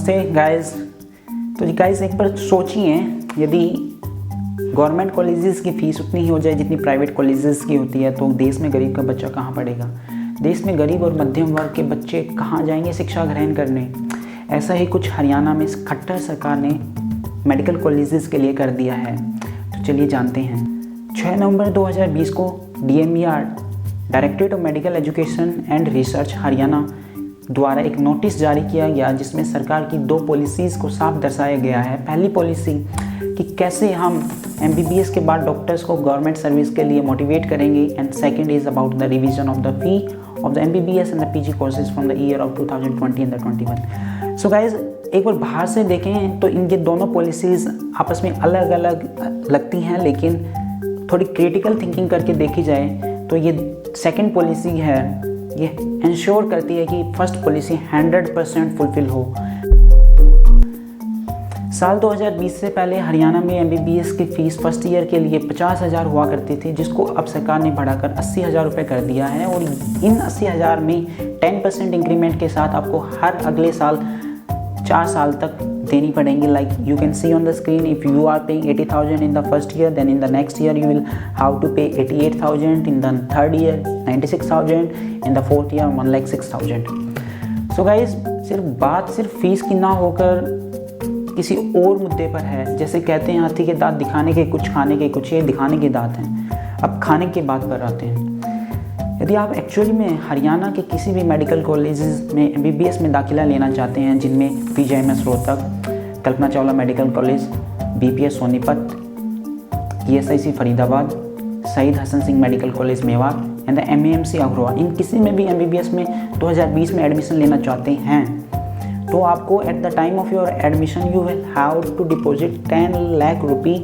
नमस्ते गाइस। तो जी गाइस, एक बार सोचिए, यदि गवर्नमेंट कॉलेजेस की फ़ीस उतनी ही हो जाए जितनी प्राइवेट कॉलेजेस की होती है, तो देश में गरीब का बच्चा कहाँ पढ़ेगा। देश में गरीब और मध्यम वर्ग के बच्चे कहाँ जाएंगे शिक्षा ग्रहण करने। ऐसा ही कुछ हरियाणा में खट्टर सरकार ने मेडिकल कॉलेजेस के लिए कर दिया है। तो चलिए जानते हैं। 6 नवंबर 2020 को DMER directorate of medical education and research Haryana द्वारा एक नोटिस जारी किया गया, जिसमें सरकार की 2 पॉलिसीज़ को साफ दर्शाया गया है। पहली पॉलिसी कि कैसे हम MBBS के बाद डॉक्टर्स को गवर्नमेंट सर्विस के लिए मोटिवेट करेंगे, and second is about the revision of the fee of the MBBS and the PG courses from the year of 2020 and 21। So guys, एक बार बाहर से देखें तो इनके दोनों पॉलिसीज़ आपस में अलग अलग लगती हैं, लेकिन थोड़ी क्रिटिकल थिंकिंग करके देखी जाए तो ये सेकंड पॉलिसी है, ये इंश्योर करती है कि फर्स्ट पॉलिसी 100% फुलफिल हो। साल 2020 से पहले हरियाणा में MBBS की फ़ीस फर्स्ट ईयर के लिए 50,000 हुआ करती थी, जिसको अब सरकार ने बढ़ाकर 80,000 रुपये कर दिया है। और इन 80,000 में 10% इंक्रीमेंट के साथ आपको हर अगले साल 4 साल तक देनी पड़ेंगी। Like you can see on the screen, if you are paying 80,000 in the first year, then in the next year you will have to pay 88,000, in the third year 96,000, in the fourth year 1,06,000। So guys, सिर्फ fees की ना होकर किसी और मुद्दे पर है। जैसे कहते हैं हाथी के दांत दिखाने के कुछ, खाने के कुछ, ये दिखाने के दांत हैं। अब खाने की बात पर आते हैं। यदि आप एक्चुअली में हरियाणा के किसी भी मेडिकल कॉलेजेस में MBBS में दाखिला लेना चाहते हैं, जिनमें PGIMS Rohtak, Kalpana Chawla medical college, BPS Sonipat, ESIC Faridabad, Shaheed Hasan Singh medical college Mewat and the MAMC Agrawal, इन किसी में भी MBBS में 2020 में एडमिशन लेना चाहते हैं, तो आपको at the time of your admission you will have to deposit 10 lakh rupee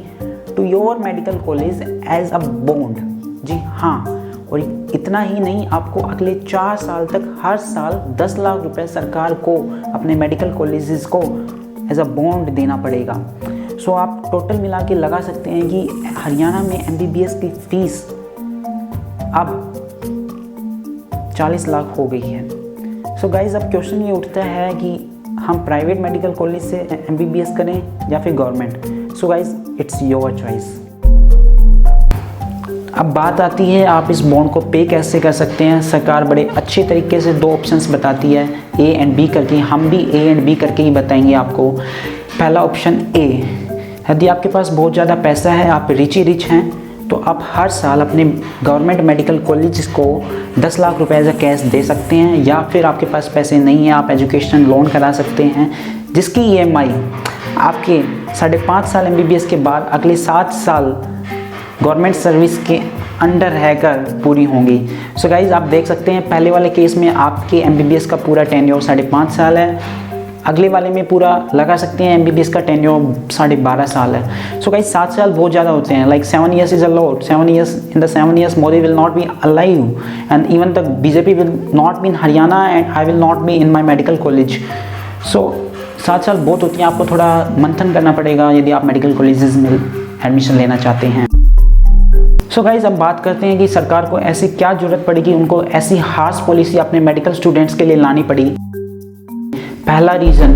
to your medical college as a bond. जी हाँ, और इतना ही नहीं, आपको अगले 4 साल तक हर साल 10 लाख रुपए सरकार को अपने मेडिकल कॉलेजेस को एज अ बॉन्ड देना पड़ेगा। सो आप टोटल मिला के लगा सकते हैं कि हरियाणा में MBBS की फ़ीस अब 40 लाख हो गई है। सो गाइज, अब क्वेश्चन ये उठता है कि हम प्राइवेट मेडिकल कॉलेज से MBBS करें या फिर government. So guys, it's your choice. अब बात आती है आप इस बॉन्ड को पे कैसे कर सकते हैं। सरकार बड़े अच्छे तरीके से 2 ऑप्शंस बताती है, A एंड B करके। हम भी A एंड B करके ही बताएंगे आपको। पहला ऑप्शन A, यदि आपके पास बहुत ज़्यादा पैसा है, आप रिच हैं, तो आप हर साल अपने गवर्नमेंट मेडिकल कॉलेज को 10 लाख रुपए एज अ कैश दे सकते हैं, या फिर आपके पास पैसे नहीं है, आप एजुकेशन लोन करा सकते हैं, जिसकी EMI आपके 5.5 साल MBBS के बाद अगले 7 साल गवर्नमेंट सर्विस के अंडर रहकर पूरी होंगी। सो गाइज, आप देख सकते हैं पहले वाले केस में आपके MBBS का पूरा टेन्योर 5.5 साल है, अगले वाले में पूरा लगा सकते हैं MBBS का टेन्योर 12.5 साल है। सो गाइज, 7 साल बहुत ज़्यादा होते हैं। Like 7 years is a lot. 7 years, in the 7 years Modi will not be alive, and even the BJP will not be in Haryana, and I will not be in my medical college. So 7 साल बहुत होती हैं। आपको थोड़ा मंथन करना पड़ेगा यदि आप मेडिकल कॉलेजेस में एडमिशन लेना चाहते हैं। सो गाइज, अब बात करते हैं कि सरकार को ऐसी क्या जरूरत पड़ी कि उनको ऐसी हार्श पॉलिसी अपने मेडिकल स्टूडेंट्स के लिए लानी पड़ी। पहला reason,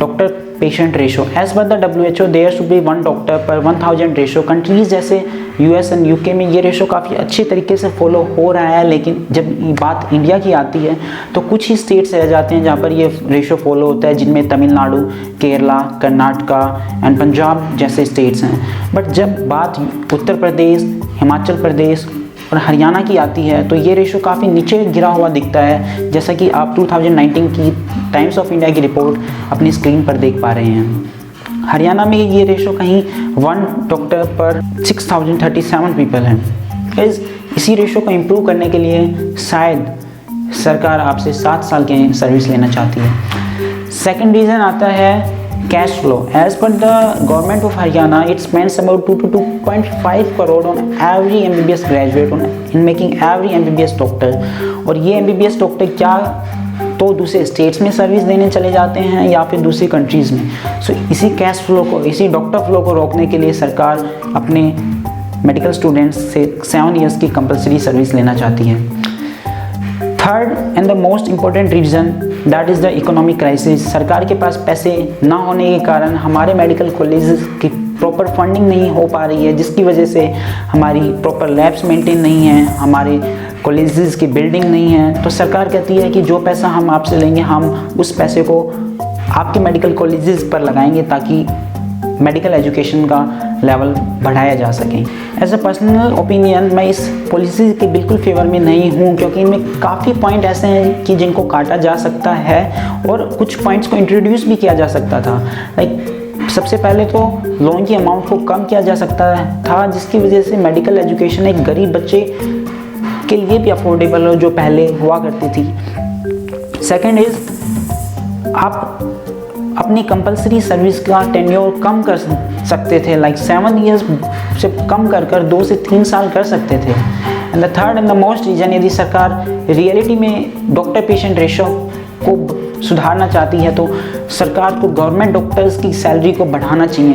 doctor patient ratio. As per the WHO there should be 1 doctor per 1000 ratio. Countries जैसे US एंड UK में ये रेशो काफ़ी अच्छे तरीके से फॉलो हो रहा है, लेकिन जब बात इंडिया की आती है तो कुछ ही स्टेट्स रह जाते हैं जहाँ पर ये रेशो फॉलो होता है, जिनमें तमिलनाडु, केरला, कर्नाटका एंड पंजाब जैसे स्टेट्स हैं। बट जब बात उत्तर प्रदेश, हिमाचल प्रदेश और हरियाणा की आती है तो ये रेशो काफ़ी नीचे गिरा हुआ दिखता है, जैसा कि आप 2019 की टाइम्स ऑफ इंडिया की रिपोर्ट अपनी स्क्रीन पर देख पा रहे हैं। हरियाणा में ये रेशो कहीं 1 डॉक्टर पर 6037 पीपल हैं। इसी रेशो को इम्प्रूव करने के लिए शायद सरकार आपसे 7 साल की सर्विस लेना चाहती है। सेकेंड रीज़न आता है cash flow. As per the government of Haryana, it spends about 2 to 2.5 crore on every MBBS graduate in making every MBBS doctor. और ये MBBS डॉक्टर क्या तो दूसरे स्टेट्स में सर्विस देने चले जाते हैं या फिर दूसरी कंट्रीज़ में। सो इसी कैश फ्लो को, इसी डॉक्टर फ्लो को रोकने के लिए सरकार अपने मेडिकल स्टूडेंट्स से 7 years की कंपलसरी सर्विस लेना चाहती है। Third and the most important reason that is the economic crisis. सरकार के पास पैसे ना होने के कारण हमारे मेडिकल कॉलेजेस की प्रॉपर फंडिंग नहीं हो पा रही है, जिसकी वजह से हमारी प्रॉपर लैब्स मेंटेन नहीं हैं, हमारे कॉलेजेस की बिल्डिंग नहीं है। तो सरकार कहती है कि जो पैसा हम आपसे लेंगे हम उस पैसे को आपके मेडिकल कॉलेजेस पर लगाएंगे ताकि मेडिकल एजुकेशन का लेवल बढ़ाया जा सके। एज अ पर्सनल ओपिनियन मैं इस पॉलिसी के बिल्कुल फेवर में नहीं हूँ, क्योंकि इनमें काफ़ी पॉइंट ऐसे हैं कि जिनको काटा जा सकता है और कुछ पॉइंट्स को इंट्रोड्यूस भी किया जा सकता था। लाइक सबसे पहले तो लोन की अमाउंट को कम किया जा सकता था, जिसकी वजह से मेडिकल एजुकेशन एक गरीब बच्चे के लिए भी अफोर्डेबल हो जो पहले हुआ करती थी। सेकेंड इज़ आप अपनी कंपलसरी सर्विस का टेन्योर कम कर सकते थे, लाइक 7 ईयर्स से कम कर 2 से 3 साल कर सकते थे। And the third and the most reason, यदि सरकार रियलिटी में डॉक्टर पेशेंट रेशो को सुधारना चाहती है तो सरकार को गवर्नमेंट डॉक्टर्स की सैलरी को बढ़ाना चाहिए,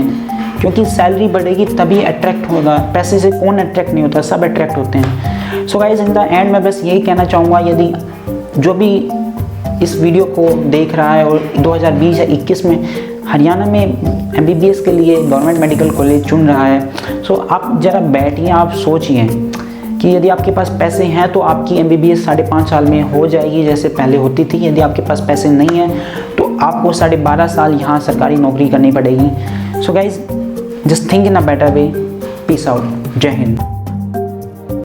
क्योंकि सैलरी बढ़ेगी तभी अट्रैक्ट होगा। पैसे से कौन अट्रैक्ट नहीं होता, सब अट्रैक्ट होते हैं। So guys in the end मैं बस यही कहना चाहूँगा, यदि जो भी इस वीडियो को देख रहा है और 2020 या 21 में हरियाणा में MBBS के लिए गवर्नमेंट मेडिकल कॉलेज चुन रहा है, सो आप ज़रा बैठिए, आप सोचिए कि यदि आपके पास पैसे हैं तो आपकी MBBS 5.5 साल में हो जाएगी जैसे पहले होती थी। यदि आपके पास पैसे नहीं हैं तो आपको 12.5 साल यहाँ सरकारी नौकरी करनी पड़ेगी। So guys just think in a better way. Peace out. जय हिंद।